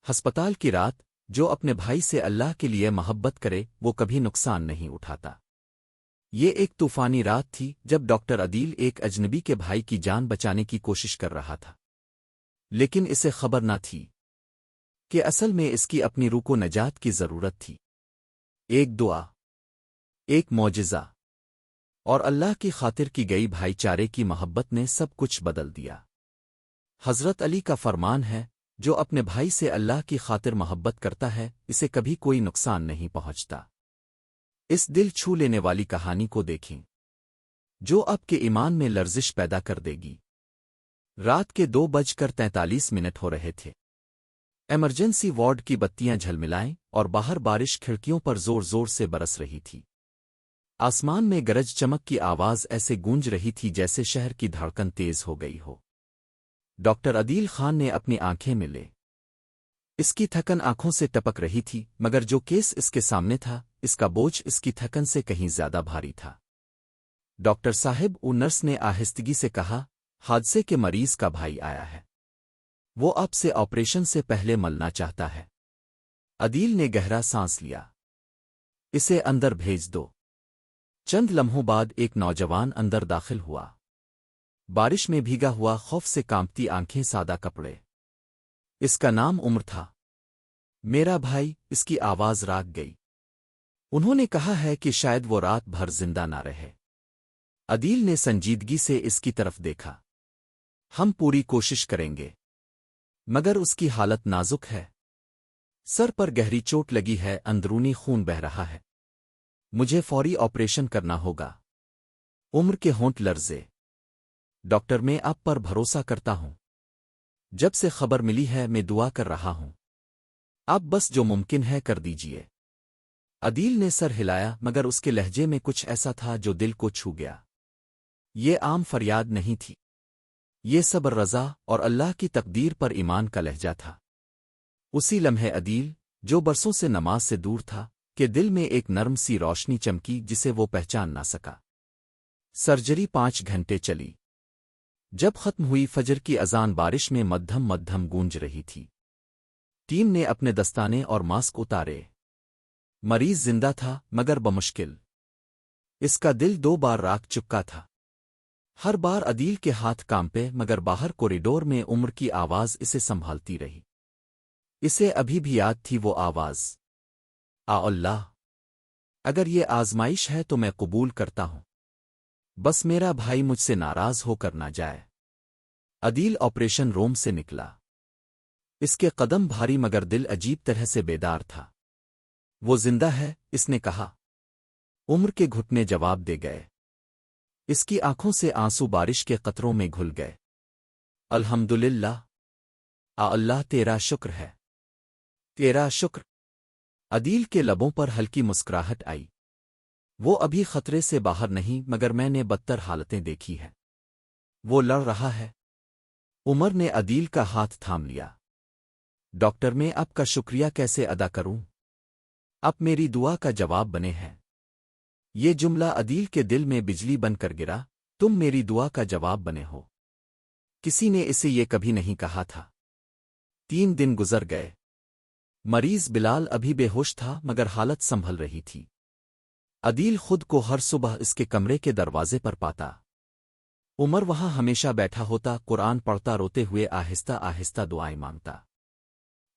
ہسپتال کی رات، جو اپنے بھائی سے اللہ کے لیے محبت کرے وہ کبھی نقصان نہیں اٹھاتا۔ یہ ایک طوفانی رات تھی جب ڈاکٹر عدیل ایک اجنبی کے بھائی کی جان بچانے کی کوشش کر رہا تھا، لیکن اسے خبر نہ تھی کہ اصل میں اس کی اپنی روح کو نجات کی ضرورت تھی۔ ایک دعا، ایک معجزہ، اور اللہ کی خاطر کی گئی بھائی چارے کی محبت نے سب کچھ بدل دیا۔ حضرت علی کا فرمان ہے، جو اپنے بھائی سے اللہ کی خاطر محبت کرتا ہے اسے کبھی کوئی نقصان نہیں پہنچتا۔ اس دل چھو لینے والی کہانی کو دیکھیں، جو آپ کے ایمان میں لرزش پیدا کر دے گی۔ رات کے 2:43 ہو رہے تھے۔ ایمرجنسی وارڈ کی بتیاں جھلملائیں اور باہر بارش کھڑکیوں پر زور زور سے برس رہی تھی۔ آسمان میں گرج چمک کی آواز ایسے گونج رہی تھی جیسے شہر کی دھڑکن تیز ہو گئی ہو۔ ڈاکٹر عدیل خان نے اپنی آنکھیں ملے۔ اس کی تھکن آنکھوں سے ٹپک رہی تھی، مگر جو کیس اس کے سامنے تھا اس کا بوجھ اس کی تھکن سے کہیں زیادہ بھاری تھا۔ ڈاکٹر صاحب، وہ نرس نے آہستگی سے کہا، حادثے کے مریض کا بھائی آیا ہے، وہ آپ سے آپریشن سے پہلے ملنا چاہتا ہے۔ عدیل نے گہرا سانس لیا۔ اسے اندر بھیج دو۔ چند لمحوں بعد ایک نوجوان اندر داخل ہوا، بارش میں بھیگا ہوا، خوف سے کانپتی آنکھیں، سادہ کپڑے۔ اس کا نام عمر تھا۔ میرا بھائی، اس کی آواز راگ گئی۔ انہوں نے کہا ہے کہ شاید وہ رات بھر زندہ نہ رہے۔ عدیل نے سنجیدگی سے اس کی طرف دیکھا۔ ہم پوری کوشش کریں گے، مگر اس کی حالت نازک ہے۔ سر پر گہری چوٹ لگی ہے، اندرونی خون بہہ رہا ہے۔ مجھے فوری آپریشن کرنا ہوگا۔ عمر کے ہونٹ لرزے۔ ڈاکٹر، میں آپ پر بھروسہ کرتا ہوں۔ جب سے خبر ملی ہے میں دعا کر رہا ہوں، آپ بس جو ممکن ہے کر دیجئے۔ عدیل نے سر ہلایا، مگر اس کے لہجے میں کچھ ایسا تھا جو دل کو چھو گیا۔ یہ عام فریاد نہیں تھی، یہ صبر، رضا اور اللہ کی تقدیر پر ایمان کا لہجہ تھا۔ اسی لمحے عدیل، جو برسوں سے نماز سے دور تھا، کہ دل میں ایک نرم سی روشنی چمکی جسے وہ پہچان نہ سکا۔ سرجری 5 گھنٹے چلی۔ جب ختم ہوئی، فجر کی اذان بارش میں مدھم مدھم گونج رہی تھی۔ ٹیم نے اپنے دستانے اور ماسک اتارے۔ مریض زندہ تھا، مگر بمشکل۔ اس کا دل 2 بار راگ چکا تھا۔ ہر بار عدیل کے ہاتھ کانپے، مگر باہر کوریڈور میں عمر کی آواز اسے سنبھالتی رہی۔ اسے ابھی بھی یاد تھی وہ آواز، آ اللہ، اگر یہ آزمائش ہے تو میں قبول کرتا ہوں، بس میرا بھائی مجھ سے ناراض ہو کر نہ جائے۔ عدیل آپریشن روم سے نکلا۔ اس کے قدم بھاری مگر دل عجیب طرح سے بیدار تھا۔ وہ زندہ ہے، اس نے کہا۔ عمر کے گھٹنے جواب دے گئے۔ اس کی آنکھوں سے آنسو بارش کے قطروں میں گھل گئے۔ الحمدللہ، آ اللہ، تیرا شکر ہے، تیرا شکر۔ عدیل کے لبوں پر ہلکی مسکراہٹ آئی۔ وہ ابھی خطرے سے باہر نہیں، مگر میں نے بدتر حالتیں دیکھی ہیں۔ وہ لڑ رہا ہے۔ عمر نے عدیل کا ہاتھ تھام لیا۔ ڈاکٹر، میں آپ کا شکریہ کیسے ادا کروں؟ آپ میری دعا کا جواب بنے ہیں۔ یہ جملہ عدیل کے دل میں بجلی بن کر گرا، تم میری دعا کا جواب بنے ہو۔ کسی نے اسے یہ کبھی نہیں کہا تھا۔ 3 دن گزر گئے۔ مریض بلال ابھی بے ہوش تھا، مگر حالت سنبھل رہی تھی۔ عدیل خود کو ہر صبح اس کے کمرے کے دروازے پر پاتا۔ عمر وہاں ہمیشہ بیٹھا ہوتا، قرآن پڑھتا، روتے ہوئے آہستہ آہستہ دعائیں مانگتا۔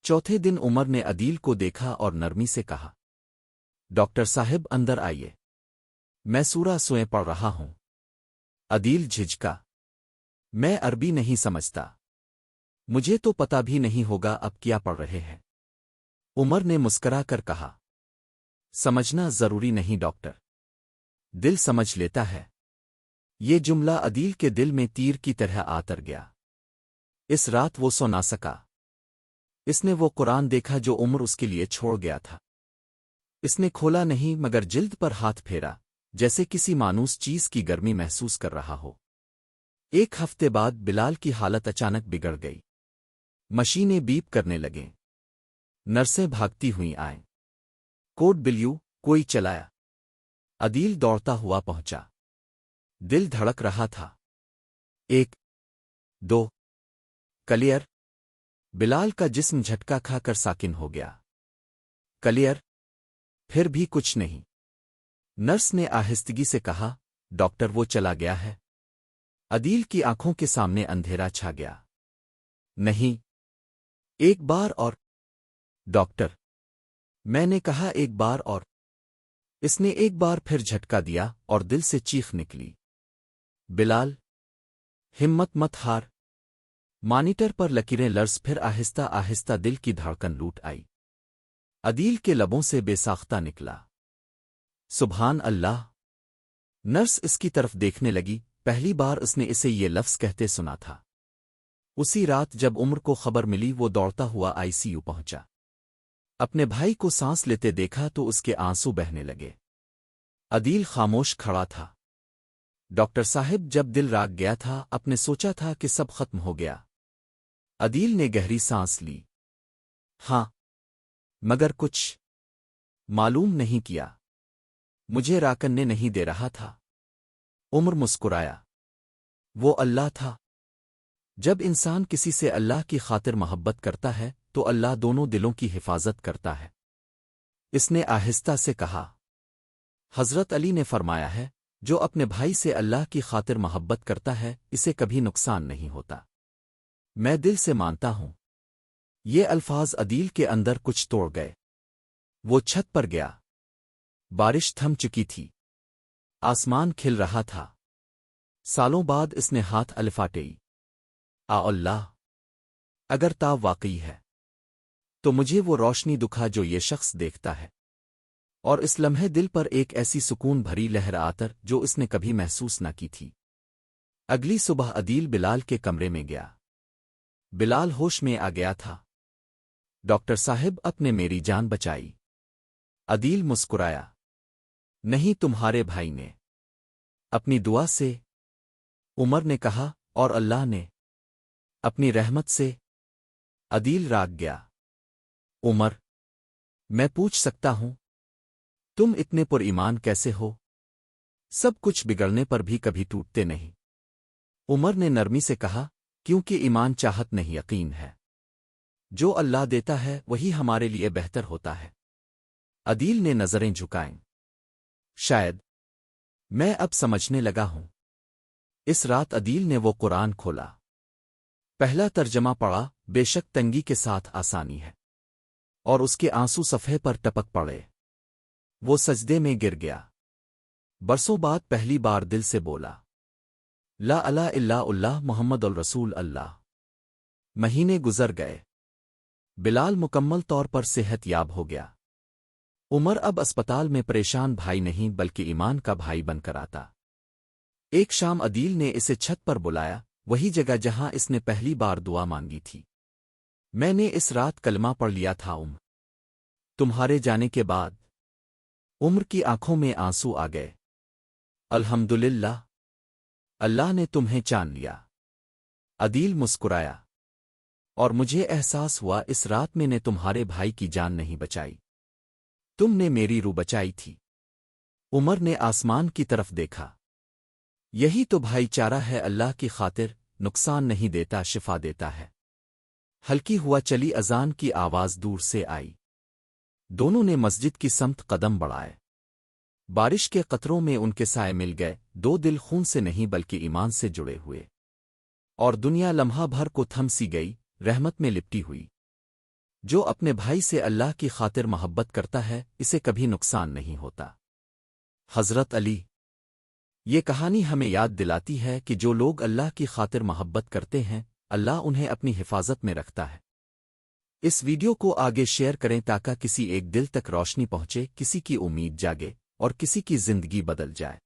چوتھے دن عمر نے عدیل کو دیکھا اور نرمی سے کہا، ڈاکٹر صاحب، اندر آئیے، میں سورہ سوئیں پڑھ رہا ہوں۔ عدیل جھجکا۔ میں عربی نہیں سمجھتا، مجھے تو پتہ بھی نہیں ہوگا اب کیا پڑھ رہے ہیں۔ عمر نے مسکرا کر کہا، سمجھنا ضروری نہیں ڈاکٹر، دل سمجھ لیتا ہے۔ یہ جملہ عدیل کے دل میں تیر کی طرح آتر گیا۔ اس رات وہ سو نہ سکا۔ اس نے وہ قرآن دیکھا جو عمر اس کے لیے چھوڑ گیا تھا۔ اس نے کھولا نہیں، مگر جلد پر ہاتھ پھیرا، جیسے کسی مانوس چیز کی گرمی محسوس کر رہا ہو۔ 1 ہفتے بعد بلال کی حالت اچانک بگڑ گئی۔ مشینیں بیپ کرنے لگیں، نرسیں بھاگتی ہوئیں آئیں۔ کوڈ بلیو، کوئی چلایا۔ عدیل دوڑتا ہوا پہنچا۔ دل دھڑک رہا تھا۔ 1 2 کلیئر۔ بلال کا جسم جھٹکا کھا کر ساکن ہو گیا۔ کلیئر؟ پھر بھی کچھ نہیں۔ نرس نے آہستگی سے کہا، ڈاکٹر وہ چلا گیا ہے۔ عدیل کی آنکھوں کے سامنے اندھیرا چھا گیا۔ نہیں، ایک بار اور۔ ڈاکٹر، میں نے کہا ایک بار اور۔ اس نے ایک بار پھر جھٹکا دیا اور دل سے چیخ نکلی، بلال، ہمت مت ہار۔ مانیٹر پر لکیریں لرز، پھر آہستہ آہستہ دل کی دھڑکن لوٹ آئی۔ عدیل کے لبوں سے بے ساختہ نکلا، سبحان اللہ۔ نرس اس کی طرف دیکھنے لگی، پہلی بار اس نے اسے یہ لفظ کہتے سنا تھا۔ اسی رات جب عمر کو خبر ملی وہ دوڑتا ہوا ICU پہنچا۔ اپنے بھائی کو سانس لیتے دیکھا تو اس کے آنسو بہنے لگے۔ عدیل خاموش کھڑا تھا۔ ڈاکٹر صاحب جب دل راگ گیا تھا، اپنے سوچا تھا کہ سب ختم ہو گیا۔ عدیل نے گہری سانس لی۔ ہاں، مگر کچھ معلوم نہیں کیا۔ مجھے راکننے نہیں دے رہا تھا۔ عمر مسکرایا۔ وہ اللہ تھا۔ جب انسان کسی سے اللہ کی خاطر محبت کرتا ہے تو اللہ دونوں دلوں کی حفاظت کرتا ہے۔ اس نے آہستہ سے کہا۔ حضرت علی نے فرمایا ہے، جو اپنے بھائی سے اللہ کی خاطر محبت کرتا ہے اسے کبھی نقصان نہیں ہوتا۔ میں دل سے مانتا ہوں۔ یہ الفاظ عدیل کے اندر کچھ توڑ گئے۔ وہ چھت پر گیا۔ بارش تھم چکی تھی۔ آسمان کھل رہا تھا۔ سالوں بعد اس نے ہاتھ الفاٹئی۔ اللہ، اگر تاب واقعی ہے تو مجھے وہ روشنی دکھا جو یہ شخص دیکھتا ہے۔ اور اس لمحے دل پر ایک ایسی سکون بھری لہر آتر جو اس نے کبھی محسوس نہ کی تھی۔ اگلی صبح عدیل بلال کے کمرے میں گیا۔ بلال ہوش میں آ گیا تھا۔ ڈاکٹر صاحب اب نے میری جان بچائی۔ عدیل مسکرایا۔ نہیں، تمہارے بھائی نے، اپنی دعا سے۔ عمر نے کہا، اور اللہ نے، اپنی رحمت سے۔ عدیل راگ گیا۔ عمر، میں پوچھ سکتا ہوں تم اتنے پر ایمان کیسے ہو؟ سب کچھ بگڑنے پر بھی کبھی ٹوٹتے نہیں۔ عمر نے نرمی سے کہا، کیونکہ ایمان چاہت نہیں، یقین ہے۔ جو اللہ دیتا ہے وہی ہمارے لیے بہتر ہوتا ہے۔ عدیل نے نظریں جھکائیں۔ شاید میں اب سمجھنے لگا ہوں۔ اس رات عدیل نے وہ قرآن کھولا۔ پہلا ترجمہ پڑھا، بے شک تنگی کے ساتھ آسانی ہے، اور اس کے آنسو صفحے پر ٹپک پڑے۔ وہ سجدے میں گر گیا۔ برسوں بعد پہلی بار دل سے بولا، لا الہ الا اللہ محمد الرسول اللہ۔ مہینے گزر گئے۔ بلال مکمل طور پر صحت یاب ہو گیا۔ عمر اب اسپتال میں پریشان بھائی نہیں بلکہ ایمان کا بھائی بن کر آتا۔ ایک شام عدیل نے اسے چھت پر بلایا، وہی جگہ جہاں اس نے پہلی بار دعا مانگی تھی۔ میں نے اس رات کلمہ پڑھ لیا تھا عمر، تمہارے جانے کے بعد۔ عمر کی آنکھوں میں آنسو آ گئے۔ الحمدللہ، اللہ نے تمہیں چان لیا۔ عدیل مسکرایا۔ اور مجھے احساس ہوا اس رات میں نے تمہارے بھائی کی جان نہیں بچائی، تم نے میری روح بچائی تھی۔ عمر نے آسمان کی طرف دیکھا۔ یہی تو بھائی چارہ ہے، اللہ کی خاطر نقصان نہیں دیتا، شفا دیتا ہے۔ ہلکی ہوا چلی اذان کی آواز دور سے آئی۔ دونوں نے مسجد کی سمت قدم بڑھائے۔ بارش کے قطروں میں ان کے سائے مل گئے، دو دل خون سے نہیں بلکہ ایمان سے جڑے ہوئے۔ اور دنیا لمحہ بھر کو تھم سی گئی، رحمت میں لپٹی ہوئی۔ جو اپنے بھائی سے اللہ کی خاطر محبت کرتا ہے اسے کبھی نقصان نہیں ہوتا۔ حضرت علی۔ یہ کہانی ہمیں یاد دلاتی ہے کہ جو لوگ اللہ کی خاطر محبت کرتے ہیں اللہ انہیں اپنی حفاظت میں رکھتا ہے۔ اس ویڈیو کو آگے شیئر کریں تاکہ کسی ایک دل تک روشنی پہنچے، کسی کی امید جاگے اور کسی کی زندگی بدل جائے۔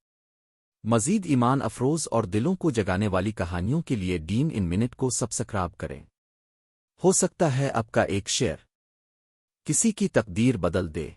مزید ایمان افروز اور دلوں کو جگانے والی کہانیوں کے لیے ڈیم ان منٹ کو سبسکرائب کریں۔ ہو سکتا ہے آپ کا ایک شیئر کسی کی تقدیر بدل دے۔